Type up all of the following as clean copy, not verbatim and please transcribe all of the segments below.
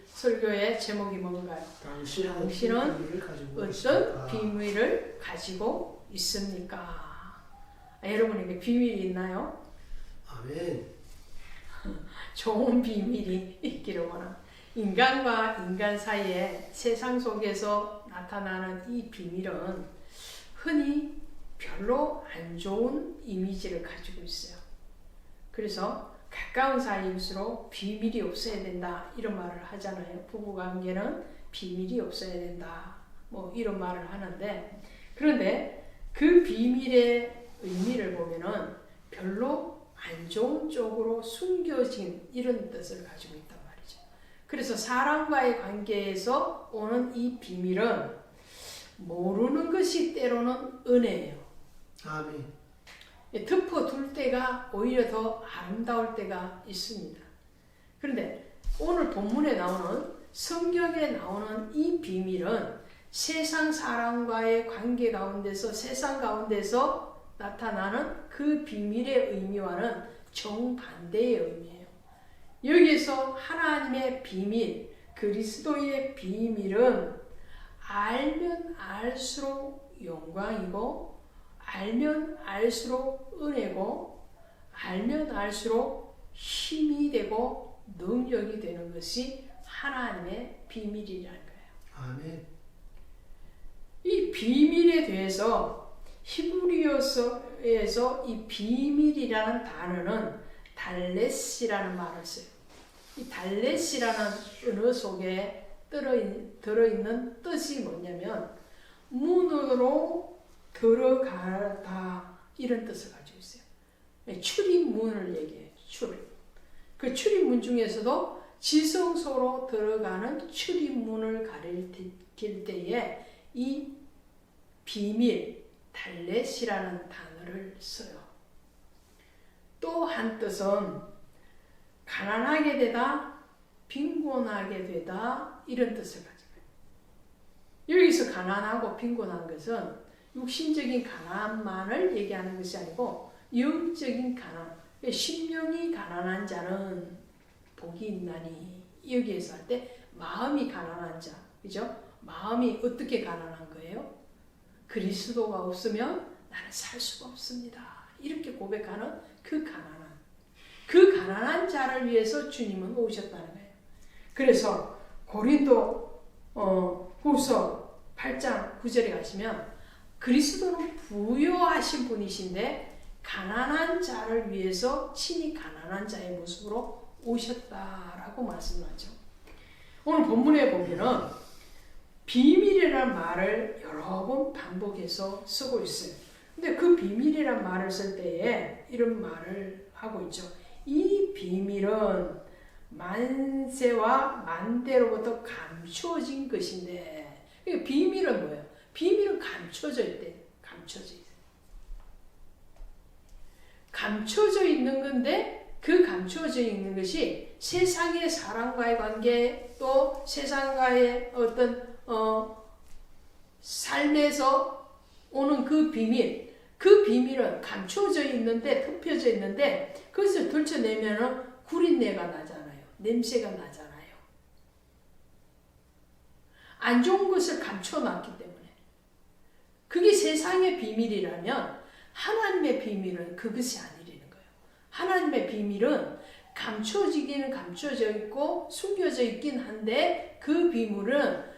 설교의 제목이 뭔가요? 당신은 어떤 비밀을 가지고 있습니까? 여러분에게 비밀이 있나요? 아멘. 좋은 비밀이 있기를 원합니다. 인간과 인간 사이에 세상 속에서 나타나는 이 비밀은 흔히 별로 안 좋은 이미지를 가지고 있어요. 그래서 가까운 사이일수록 비밀이 없어야 된다 이런 말을 하잖아요. 부부관계는 비밀이 없어야 된다 뭐 이런 말을 하는데, 그런데 그 비밀의 의미를 보면은 별로 안 좋은 쪽으로 숨겨진 이런 뜻을 가지고 있단 말이죠. 그래서 사람과의 관계에서 오는 이 비밀은 모르는 것이 때로는 은혜예요. 아멘. 덮어둘 때가 오히려 더 아름다울 때가 있습니다. 그런데 오늘 본문에 나오는, 성경에 나오는 이 비밀은 세상 사람과의 관계 가운데서, 세상 가운데서 나타나는 그 비밀의 의미와는 정반대의 의미예요. 여기서 하나님의 비밀, 그리스도의 비밀은 알면 알수록 영광이고, 알면 알수록 은혜고, 알면 알수록 힘이 되고 능력이 되는 것이 하나님의 비밀이라는 거예요. 아멘. 이 비밀에 대해서 히브리어서에서 이 비밀이라는 단어는 달렛이라는 말을 써요. 이 달렛이라는 언어 속에 들어있는 뜻이 뭐냐면 문으로 들어가다 이런 뜻을 가지고 있어요. 출입문을 얘기해요. 출입. 그 출입문 중에서도 지성소로 들어가는 출입문을 가릴 때에 이 비밀, 달렛이라는 단어를 써요. 또 한 뜻은 가난하게 되다, 빈곤하게 되다 이런 뜻을 가지고 있어요. 여기서 가난하고 빈곤한 것은 육신적인 가난만을 얘기하는 것이 아니고 영적인 가난, 심령이 가난한 자는 복이 있나니, 여기에서 할 때 마음이 가난한 자, 그죠? 마음이 어떻게 가난한 거예요? 그리스도가 없으면 나는 살 수가 없습니다. 이렇게 고백하는 그 가난한 자를 위해서 주님은 오셨다는 거예요. 그래서 고린도 후서 8장 9절에 가시면 그리스도는 부요하신 분이신데 가난한 자를 위해서 친히 가난한 자의 모습으로 오셨다라고 말씀하죠. 오늘 본문에 보면은 비밀이라는 말을 여러 번 반복해서 쓰고 있어요. 근데 그 비밀이라는 말을 쓸 때에 이런 말을 하고 있죠. 이 비밀은 만세와 만대로부터 감추어진 것인데, 비밀은 뭐예요? 비밀은 감춰져 있대. 감춰져 있는 건데, 그 감춰져 있는 것이 세상의 사람과의 관계, 또 세상과의 어떤 삶에서 오는 그 비밀은 감춰져 있는데, 덮여져 있는데, 그것을 들춰내면은 구린내가 나잖아요. 냄새가 나잖아요. 안 좋은 것을 감춰놨기 때문에. 그게 세상의 비밀이라면 하나님의 비밀은 그것이 아니라는 거예요. 하나님의 비밀은 감춰지기는 감춰져 있고 숨겨져 있긴 한데, 그 비밀은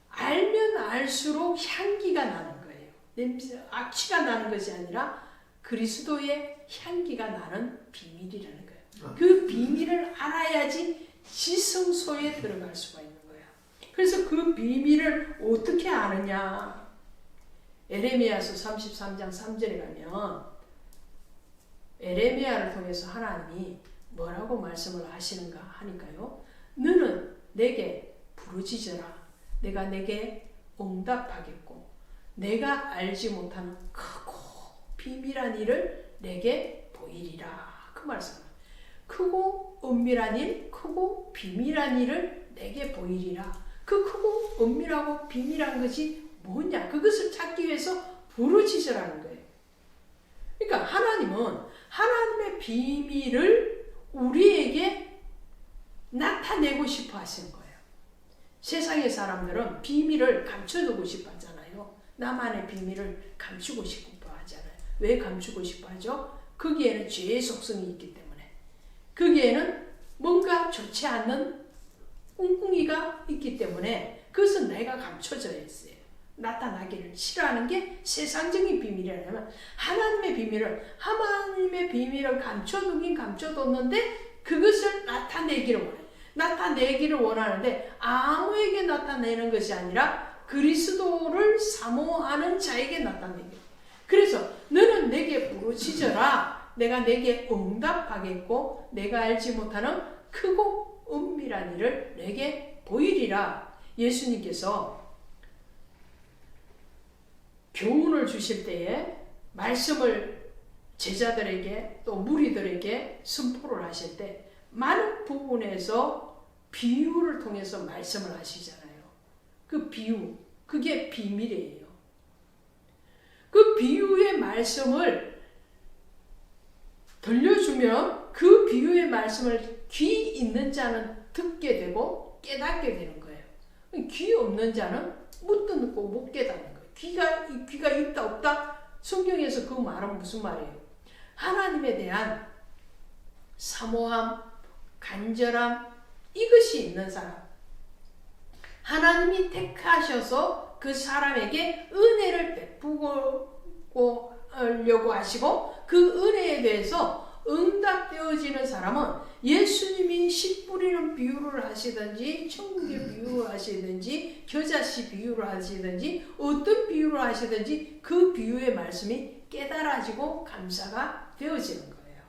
알면 알수록 향기가 나는 거예요. 냄새, 악취가 나는 것이 아니라 그리스도의 향기가 나는 비밀이라는 거예요. 그 비밀을 알아야지 지성소에 들어갈 수가 있는 거예요. 그래서 그 비밀을 어떻게 아느냐? 에레미야서 33장 3절에 가면 에레미야를 통해서 하나님이 뭐라고 말씀을 하시는가 하니까요. 너는 내게 부르짖어라. 내가 내게 응답하겠고, 내가 알지 못하는 크고 비밀한 일을 내게 보이리라. 그 말씀을. 크고 은밀한 일, 크고 비밀한 일을 내게 보이리라. 그 크고 은밀하고 비밀한 것이 뭐냐? 그것을 찾기 위해서 부르짖으라는 거예요. 그러니까 하나님은 하나님의 비밀을 우리에게 나타내고 싶어 하시는 거예요. 세상의 사람들은 비밀을 감춰두고 싶어 하잖아요. 나만의 비밀을 감추고 싶어 하잖아요. 왜 감추고 싶어 하죠? 거기에는 죄의 속성이 있기 때문에. 거기에는 뭔가 좋지 않는 꿍꿍이가 있기 때문에 그것은 내가 감춰져야 했어요. 나타나기를 싫어하는 게 세상적인 비밀이라면 하나님의 비밀을 감춰두긴 감춰뒀는데 그것을 나타내기를 원해요. 나타내기를 원하는데 아무에게 나타내는 것이 아니라 그리스도를 사모하는 자에게 나타내기. 그래서 너는 내게 부르짖어라. 내가 내게 응답하겠고 내가 알지 못하는 크고 은밀한 일을 내게 보이리라. 예수님께서 교훈을 주실 때에 말씀을 제자들에게 또 무리들에게 선포를 하실 때 많은 부분에서 비유를 통해서 말씀을 하시잖아요. 그 비유, 그게 비밀이에요. 그 비유의 말씀을 들려주면 그 비유의 말씀을 귀 있는 자는 듣게 되고 깨닫게 되는 거예요. 귀 없는 자는 못 듣고 못 깨닫는 거예요. 귀가 있다 없다? 성경에서 그 말은 무슨 말이에요? 하나님에 대한 사모함, 간절함, 이것이 있는 사람. 하나님이 택하셔서 그 사람에게 은혜를 베푸고 하려고 하시고 그 은혜에 대해서 응답되어지는 사람은 예수님이 씨 뿌리는 비유를 하시든지 천국의 비유를 하시든지 겨자씨 비유를 하시든지 어떤 비유를 하시든지 그 비유의 말씀이 깨달아지고 감사가 되어지는 거예요.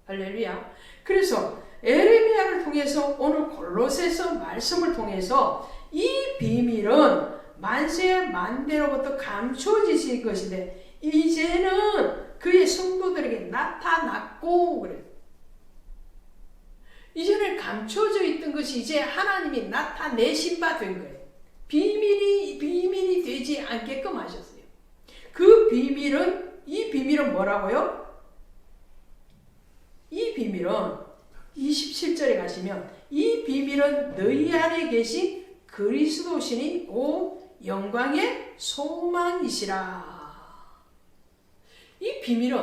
할렐루야. 그래서 에레미야를 통해서 오늘 골로새서 말씀을 통해서 이 비밀은 만세 만대로부터 감춰지실 것인데 이제는 그의 성도들에게 나타났고 그래. 이전에 감춰져 있던 것이 이제 하나님이 나타내신 바 된 거예요. 비밀이 되지 않게끔 하셨어요. 그 비밀은 이 비밀은 뭐라고요? 이 비밀은 27절에 가시면 이 비밀은 너희 안에 계신 그리스도시니 곧 영광의 소망이시라. 이 비밀은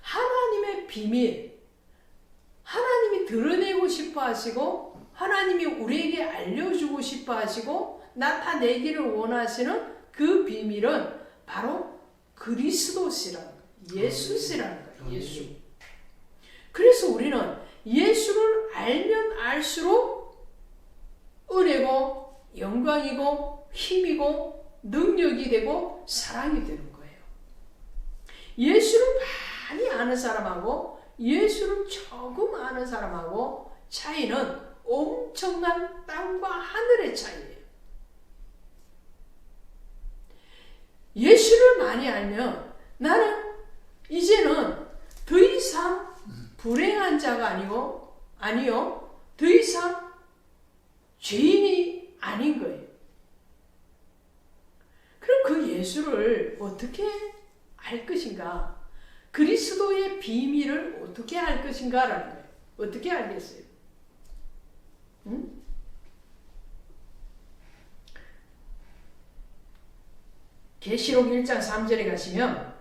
하나님의 비밀, 하나님이 드러내고 싶어 하시고 하나님이 우리에게 알려주고 싶어 하시고 나타내기를 원하시는 그 비밀은 바로 그리스도시라는 거예요. 예수시라는 거예요. 예수. 그래서 우리는 예수를 알면 알수록 은혜고 영광이고 힘이고 능력이 되고 사랑이 되는 거예요. 예수를 많이 아는 사람하고 예수를 조금 아는 사람하고 차이는 엄청난 땅과 하늘의 차이예요. 예수를 많이 알면 나는 이제는 더 이상 불행한 자가 아니요 더 이상 죄인이 아닌 거예요. 그럼 그 예수를 어떻게 알 것인가? 그리스도의 비밀을 어떻게 알 것인가라는 거예요. 어떻게 알겠어요? 계시록 1장 3절에 가시면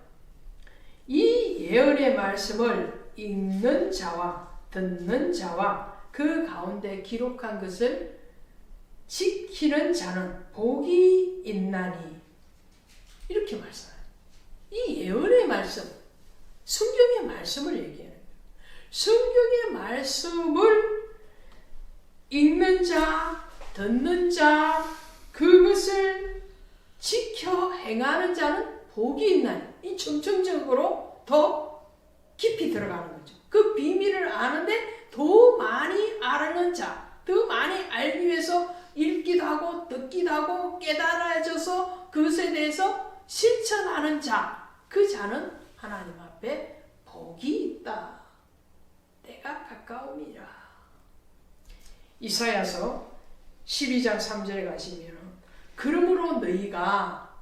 이 예언의 말씀을 읽는 자와 듣는 자와 그 가운데 기록한 것을 지키는 자는 복이 있나니 이렇게 말씀해요. 이 예언의 말씀, 성경의 말씀을 얘기해요. 성경의 말씀을 읽는 자, 듣는 자, 그것을 지켜 행하는 자는 복이 있나니 이 점층적으로 더 깊이 들어가는 거죠. 그 비밀을 아는데 더 많이 알는 자, 더 많이 알기 위해서 읽기도 하고 듣기도 하고 깨달아져서 그것에 대해서 실천하는 자, 그 자는 하나님 앞에 복이 있다. 때가 가까움이라. 이사야서 12장 3절에 가시면 그러므로 너희가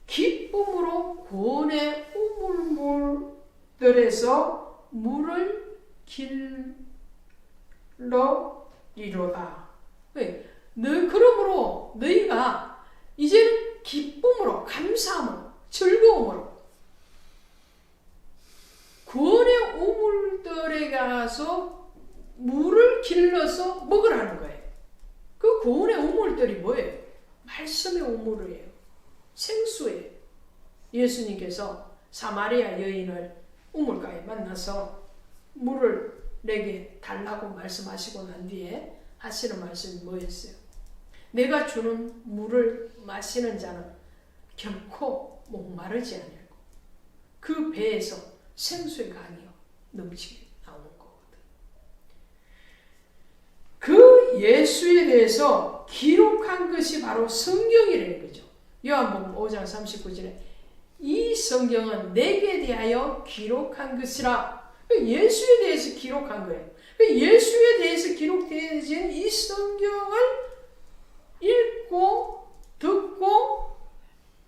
기쁨으로 구원의 우물물들에서 물을 길러 이로다. 그러므로 너희가 이제는 기쁨으로, 감사함으로, 즐거움으로 구원의 우물들에 가서 물을 길러서 먹으라는 거예요. 그 구원의 우물들이 뭐예요? 말씀의 우물이에요. 생수예요. 예수님께서 사마리아 여인을 우물가에 만나서 물을 내게 달라고 말씀하시고 난 뒤에 하시는 말씀이 뭐였어요? 내가 주는 물을 마시는 자는 결코 목마르지 아니하고 그 배에서 생수의 강이요 넘치게 나오는 거거든. 그 예수에 대해서 기록한 것이 바로 성경이라는 거죠. 요한복음 5장 39절에 이 성경은 내게 대하여 기록한 것이라. 예수에 대해서 기록한 거예요. 예수에 대해서 기록되어진 이 성경을 읽고 듣고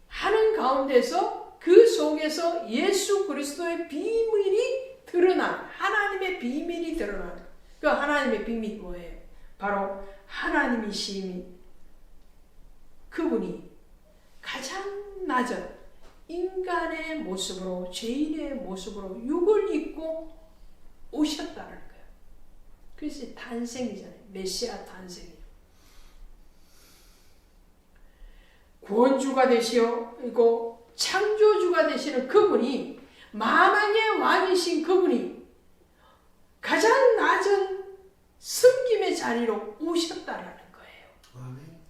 하는 가운데서 그 속에서 예수 그리스도의 비밀이 드러나는, 하나님의 비밀이 드러나는, 그 하나님의 비밀이 뭐예요? 바로 하나님이신 그분이 가장 낮은 인간의 모습으로, 죄인의 모습으로 육을 입고 오셨다는 거예요. 그것이 탄생이잖아요. 메시아 탄생이에요. 구원주가 되시고 창조주가 되시는 그분이, 만왕의 왕이신 그분이 가장 낮은 섬김의 자리로 오셨다는 거예요. 아멘.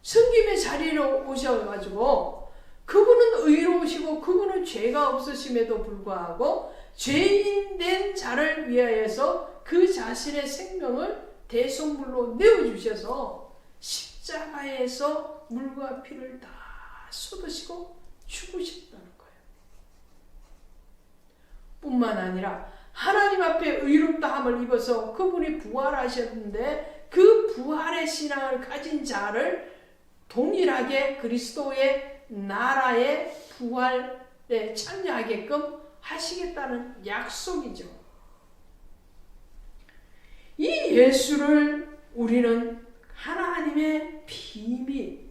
섬김의 자리로 오셔가지고 그분은 의로우시고 그분은 죄가 없으심에도 불구하고 죄인 된 자를 위하여서 그 자신의 생명을 대속물로 내어주셔서 십자가에서 물과 피를 다 쏟으시고 죽으셨다는 거예요. 뿐만 아니라 하나님 앞에 의롭다함을 입어서 그분이 부활하셨는데 그 부활의 신앙을 가진 자를 동일하게 그리스도의 나라의 부활에 참여하게끔 하시겠다는 약속이죠. 이 예수를 우리는 하나님의 비밀,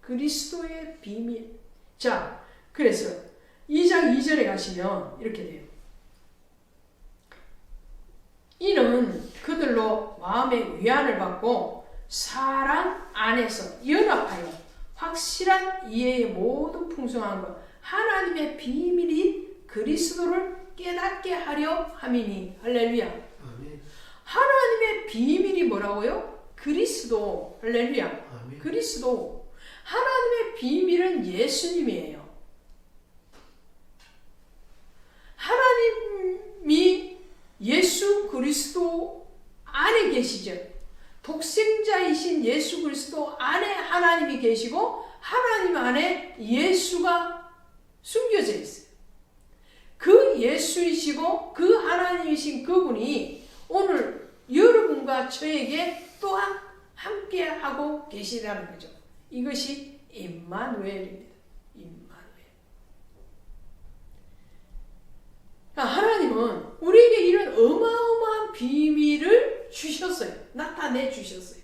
그리스도의 비밀. 자, 그래서 2장 2절에 가시면 이렇게 돼요. 이는 그들로 마음의 위안을 받고 사랑 안에서 연합하여 확실한 이해의 모든 풍성한 것, 하나님의 비밀인 그리스도를 깨닫게 하려 함이니. 할렐루야. 아멘. 하나님의 비밀이 뭐라고요? 그리스도. 할렐루야. 아멘. 그리스도. 하나님의 비밀은 예수님이에요. 하나님이 예수 그리스도 안에 계시죠. 독생자이신 예수 그리스도 안에 하나님이 계시고 하나님 안에 예수가 숨겨져 있어요. 그 예수이시고 그 하나님이신 그분이 오늘 여러분과 저에게 또한 함께하고 계시다는 거죠. 이것이 임마누엘입니다. 임마누엘. 하나님은 우리에게 이런 어마어마한 비밀을 주셨어요. 나타내 주셨어요.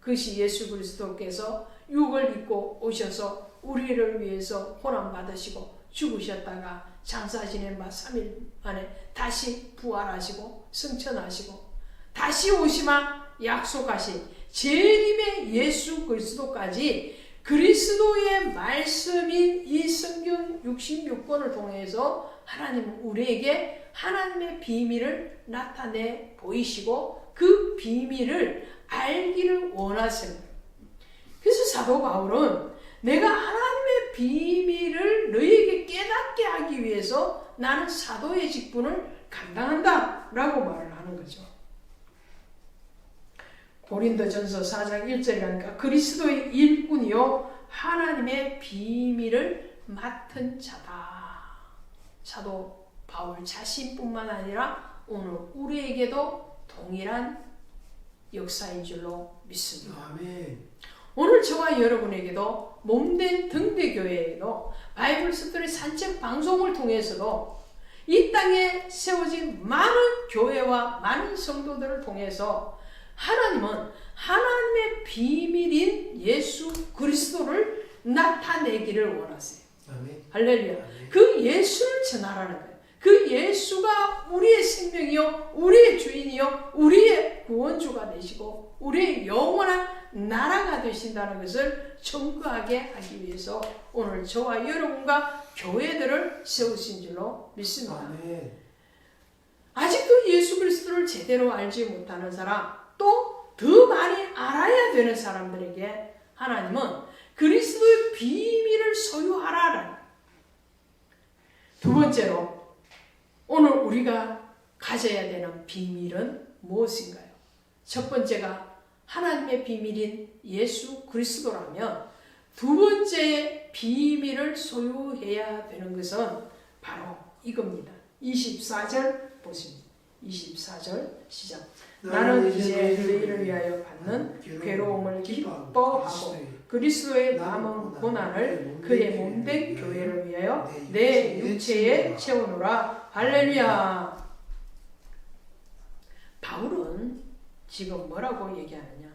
그것이 예수 그리스도께서 육을 입고 오셔서 우리를 위해서 고난받으시고 죽으셨다가 장사 지낸 바 3일 만에 다시 부활하시고 승천하시고 다시 오시마 약속하신 재림의 예수 그리스도까지 그리스도의 말씀인 이 성경 66권을 통해서 하나님은 우리에게 하나님의 비밀을 나타내 보이시고 그 비밀을 알기를 원하세요. 그래서 사도 바울은 내가 하나님의 비밀을 너희에게 깨닫게 하기 위해서 나는 사도의 직분을 감당한다 라고 말을 하는 거죠. 고린도전서 4장 1절에 가니까 그리스도의 일꾼이요 하나님의 비밀을 맡은 자다. 사도 바울 자신뿐만 아니라 오늘 우리에게도 동일한 역사인 줄로 믿습니다. 아멘. 오늘 저와 여러분에게도 몸된 등대교회에도 바이블 스토리 산책 방송을 통해서도 이 땅에 세워진 많은 교회와 많은 성도들을 통해서 하나님은 하나님의 비밀인 예수 그리스도를 나타내기를 원하세요. 아멘. 할렐루야. 아멘. 그 예수를 전하라는 거예요. 그 예수가 우리의 생명이요, 우리의 주인이요, 우리의 구원주가 되시고 우리의 영원한 나라가 되신다는 것을 청구하게 하기 위해서 오늘 저와 여러분과 교회들을 세우신 줄로 믿습니다. 아멘. 아직도 예수 그리스도를 제대로 알지 못하는 사람, 또 더 많이 알아야 되는 사람들에게 하나님은 그리스도의 비밀을 소유하라라는. 두 번째로 오늘 우리가 가져야 되는 비밀은 무엇인가요? 첫 번째가 하나님의 비밀인 예수 그리스도라면 두 번째 비밀을 소유해야 되는 것은 바로 이겁니다. 24절 보십니다. 24절 시작. 나는 이제 너희를 위하여 받는 괴로움을 기뻐하고 그리스도의 남은 고난을 그의 몸된 교회를 위하여 내 육체에 채우노라. 할렐루야. 바울은 지금 뭐라고 얘기하느냐?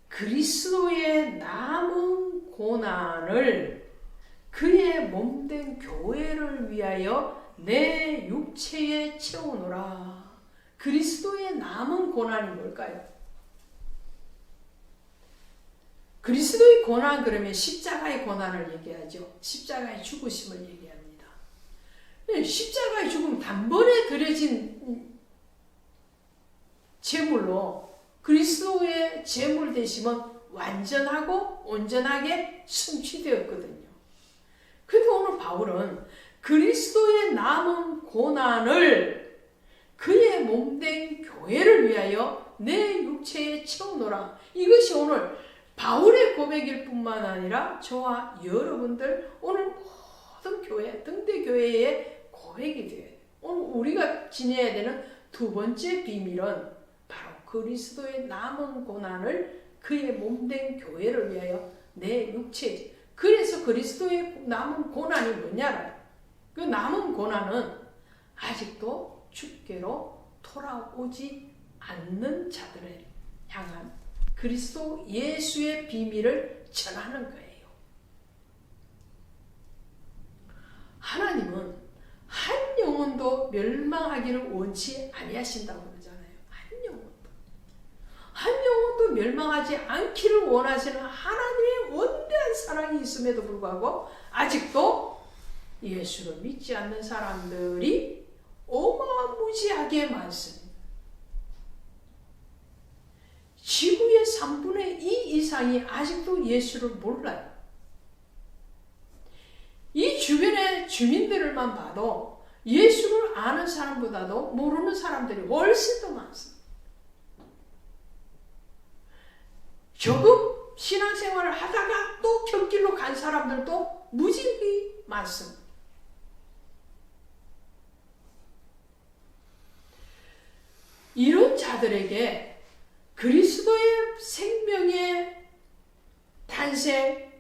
그리스도의 남은 고난을 그의 몸된 교회를 위하여 내 육체에 채우노라. 그리스도의 남은 고난이 뭘까요? 그리스도의 고난 그러면 십자가의 고난을 얘기하죠. 십자가의 죽으심을 얘기합니다. 십자가의 죽음 단번에 드려진 제물로 그리스도의 제물 되심은 완전하고 온전하게 성취되었거든요. 그런데 오늘 바울은 그리스도의 남은 고난을 그의 몸된 교회를 위하여 내 육체에 채우노라. 이것이 오늘 바울의 고백일 뿐만 아니라 저와 여러분들 오늘 모든 교회, 등대 교회의 고백이 돼요. 오늘 우리가 지내야 되는 두 번째 비밀은 바로 그리스도의 남은 고난을 그의 몸된 교회를 위하여 내 육체. 그래서 그리스도의 남은 고난이 뭐냐라. 그 남은 고난은 아직도 주께로 돌아오지 않는 자들을 향한 그리스도 예수의 비밀을 전하는 거예요. 하나님은 한 영혼도 멸망하기를 원치 아니하신다고 그러잖아요. 한 영혼도 멸망하지 않기를 원하시는 하나님의 원대한 사랑이 있음에도 불구하고 아직도 예수를 믿지 않는 사람들이 어마무지하게 많습니다. 지구의 3분의 2 이상이 아직도 예수를 몰라요. 이 주변의 주민들만 봐도 예수를 아는 사람보다도 모르는 사람들이 훨씬 더 많습니다. 조금 신앙생활을 하다가 또 곁길로 간 사람들도 무지하게 많습니다. 이런 자들에게 그리스도의 생명의 탄생,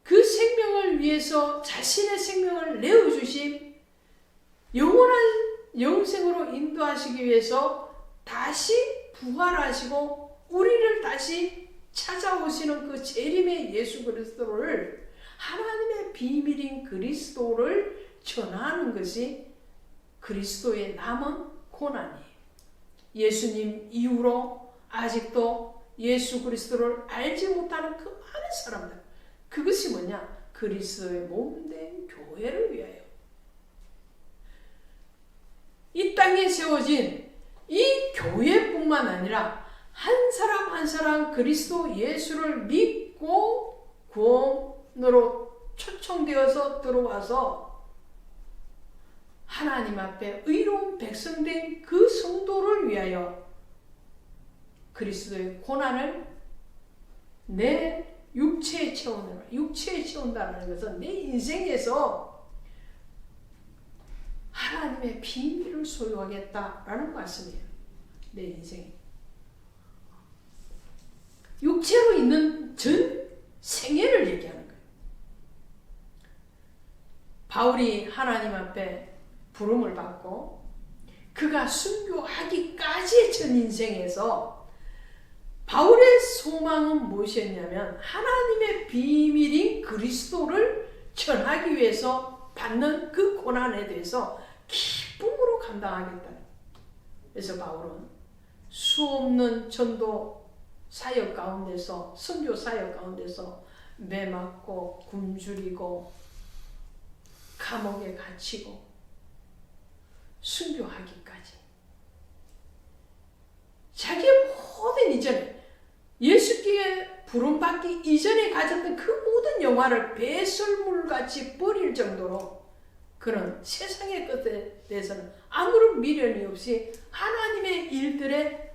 그 생명을 위해서 자신의 생명을 내어주신 영원한 영생으로 인도하시기 위해서 다시 부활하시고 우리를 다시 찾아오시는 그 재림의 예수 그리스도를, 하나님의 비밀인 그리스도를 전하는 것이 그리스도의 남은 고난이에요. 예수님 이후로 아직도 예수 그리스도를 알지 못하는 그 많은 사람들, 그것이 뭐냐? 그리스도의 몸된 교회를 위하여 이 땅에 세워진 이 교회뿐만 아니라 한 사람 한 사람 그리스도 예수를 믿고 구원으로 초청되어서 들어와서 하나님 앞에 의로운 백성된 그 성도를 위하여 그리스도의 고난을 내 육체에 채우느라, 육체에 채운다는 것은 내 인생에서 하나님의 비밀을 소유하겠다라는 말씀이에요. 내 인생에. 육체로 있는 전 생애를 얘기하는 거예요. 바울이 하나님 앞에 부름을 받고 그가 순교하기까지의 전 인생에서 바울의 소망은 무엇이었냐면 하나님의 비밀인 그리스도를 전하기 위해서 받는 그 고난에 대해서 기쁨으로 감당하겠다. 그래서 바울은 수없는 전도 사역 가운데서, 선교 사역 가운데서 매 맞고 굶주리고 감옥에 갇히고 순교하기까지 자기의 모든 이전에 예수께 부름받기 이전에 가졌던 그 모든 영화를 배설물같이 버릴 정도로 그는 세상의 것에 대해서는 아무런 미련이 없이 하나님의 일들에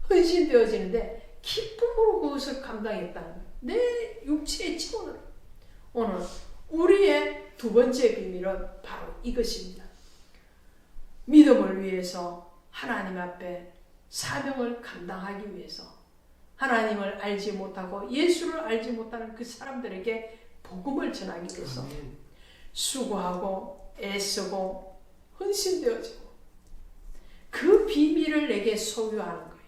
헌신되어지는데 기쁨으로 그것을 감당했다는 거예요. 내 육체의 체온으로. 오늘 우리의 두 번째 비밀은 바로 이것입니다. 믿음을 위해서 하나님 앞에 사명을 감당하기 위해서 하나님을 알지 못하고 예수를 알지 못하는 그 사람들에게 복음을 전하기 위해서 수고하고 애쓰고 헌신되어지고 그 비밀을 내게 소유하는 거예요.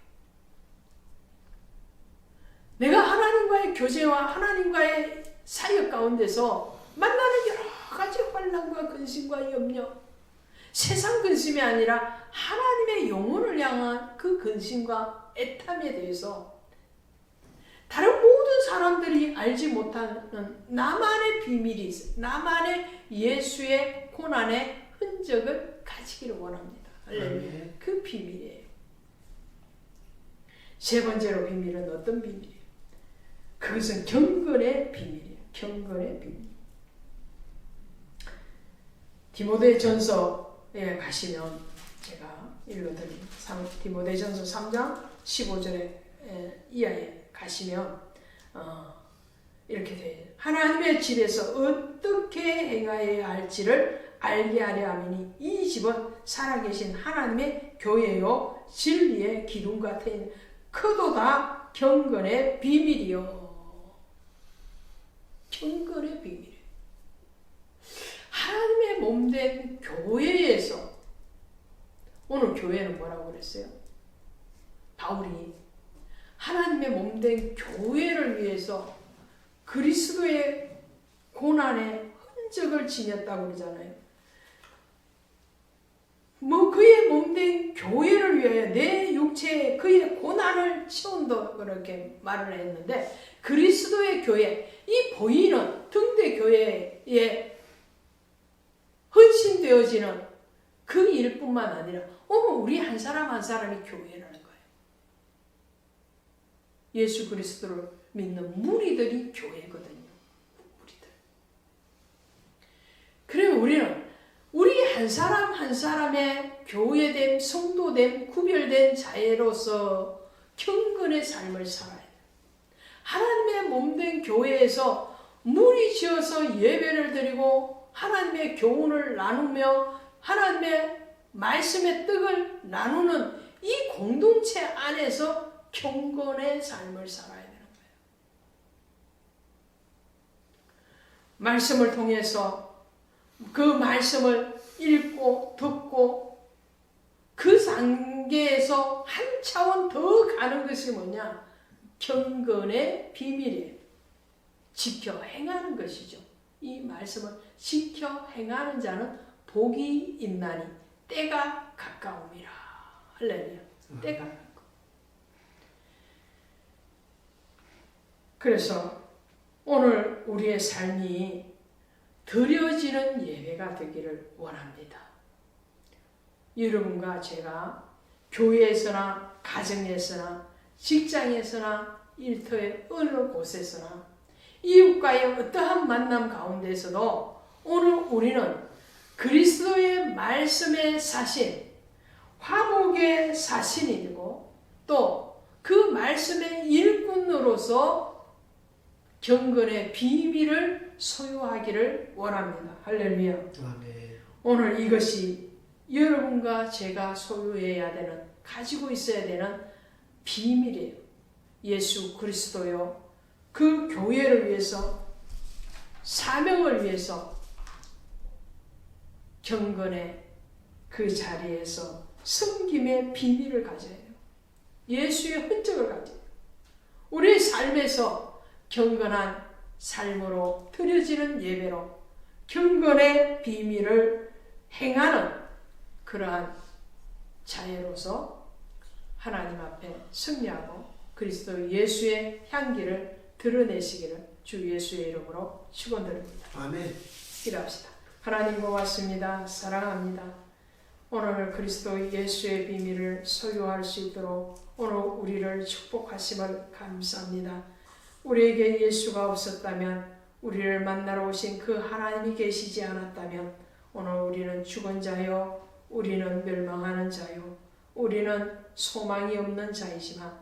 내가 하나님과의 교제와 하나님과의 사역 가운데서 만나는 여러 가지 환난과 근심과 염려, 세상 근심이 아니라 하나님의 영혼을 향한 그 근심과 애탐에 대해서 다른 모든 사람들이 알지 못하는 나만의 비밀이 있어요. 나만의 예수의 고난의 흔적을 가지기를 원합니다. 할렐루야. 그 비밀이에요. 세 번째로 비밀은 어떤 비밀이에요? 그것은 경건의 비밀이에요. 경건의 비밀. 디모데전서에 가시면 제가 읽어드린 디모데전서 3장 15절에 이하에 가시면 이렇게 돼요. 하나님의 집에서 어떻게 행하여야 할지를 알게 하려 함이니 이 집은 살아계신 하나님의 교회요 진리의 기둥 같은 크도다 경건의 비밀이요. 경건의 비밀. 하나님의 몸된 교회에서 오늘 교회는 뭐라고 그랬어요? 바울이 하나님의 몸된 교회를 위해서 그리스도의 고난의 흔적을 지녔다고 그러잖아요. 그의 몸된 교회를 위하여 내 육체에 그의 고난을 치운다 그렇게 말을 했는데 그리스도의 교회, 이 보이는 등대 교회에 헌신되어지는 그 일뿐만 아니라 우리 한 사람 한 사람이 교회라는 거예요. 예수 그리스도를 믿는 무리들이 교회거든요. 무리들. 그래 우리는 우리 한 사람 한 사람의 교회됨, 성도됨, 구별된 자애로서 경건의 삶을 살아야 돼요. 하나님의 몸된 교회에서 무리 지어서 예배를 드리고 하나님의 교훈을 나누며 하나님의 말씀의 떡을 나누는 이 공동체 안에서 경건의 삶을 살아야 되는 거예요. 말씀을 통해서 그 말씀을 읽고 듣고 그 단계에서 한 차원 더 가는 것이 뭐냐? 경건의 비밀이에요. 지켜 행하는 것이죠. 이 말씀을 지켜 행하는 자는 복이 있나니 때가 가까움이라. 할렐루야. 때가 가까움. 그래서 오늘 우리의 삶이 드려지는 예배가 되기를 원합니다. 여러분과 제가 교회에서나 가정에서나 직장에서나 일터의 어느 곳에서나 이웃과의 어떠한 만남 가운데서도 오늘 우리는 그리스도의 말씀의 사신, 화목의 사신이 되고 또 그 말씀의 일꾼으로서 경건의 비밀을 소유하기를 원합니다. 할렐루야. 아멘. 오늘 이것이 여러분과 제가 소유해야 되는, 가지고 있어야 되는 비밀이에요. 예수 그리스도요. 그 교회를 위해서, 사명을 위해서 경건의 그 자리에서 섬김의 비밀을 가져야 해요. 예수의 흔적을 가져야 해요. 우리의 삶에서 경건한 삶으로 드려지는 예배로 경건의 비밀을 행하는 그러한 자녀로서 하나님 앞에 승리하고 그리스도 예수의 향기를 드러내시기를 주 예수의 이름으로 축원드립니다. 아멘. 기도합시다. 하나님 고맙습니다. 사랑합니다. 오늘 그리스도 예수의 비밀을 소유할 수 있도록 오늘 우리를 축복하심을 감사합니다. 우리에게 예수가 없었다면, 우리를 만나러 오신 그 하나님이 계시지 않았다면 오늘 우리는 죽은 자요, 우리는 멸망하는 자요, 우리는 소망이 없는 자이지만,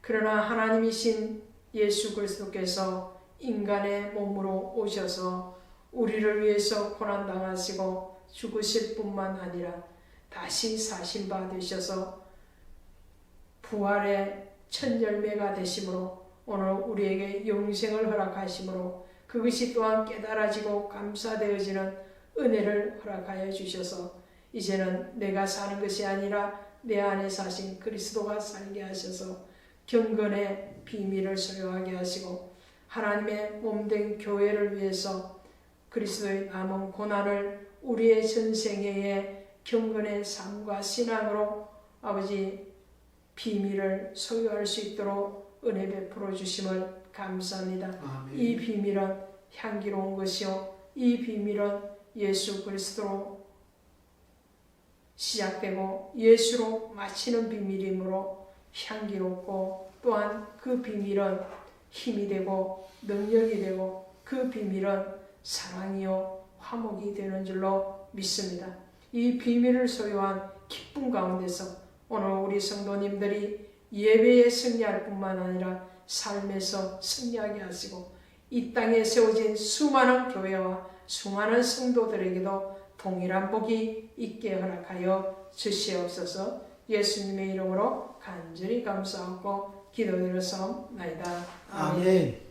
그러나 하나님이신 예수 그리스도께서 인간의 몸으로 오셔서 우리를 위해서 고난당하시고 죽으실 뿐만 아니라 다시 사신 바 되셔서 부활의 첫 열매가 되심으로 오늘 우리에게 영생을 허락하심으로 그것이 또한 깨달아지고 감사되어지는 은혜를 허락하여 주셔서 이제는 내가 사는 것이 아니라 내 안에 사신 그리스도가 살게 하셔서 경건의 비밀을 소유하게 하시고 하나님의 몸된 교회를 위해서 그리스도의 남은 고난을 우리의 전생애의 경건의 삶과 신앙으로 아버지 비밀을 소유할 수 있도록 은혜 베풀어 주심을 감사합니다. 아멘. 이 비밀은 향기로운 것이요, 이 비밀은 예수 그리스도로 시작되고 예수로 마치는 비밀이므로 향기롭고, 또한 그 비밀은 힘이 되고 능력이 되고 그 비밀은 사랑이요 화목이 되는 줄로 믿습니다. 이 비밀을 소유한 기쁨 가운데서 오늘 우리 성도님들이 예배에 승리할 뿐만 아니라 삶에서 승리하게 하시고 이 땅에 세워진 수많은 교회와 수많은 성도들에게도 동일한 복이 있게 허락하여 주시옵소서. 예수님의 이름으로 간절히 감사하고 기도드려서나이다. 아멘.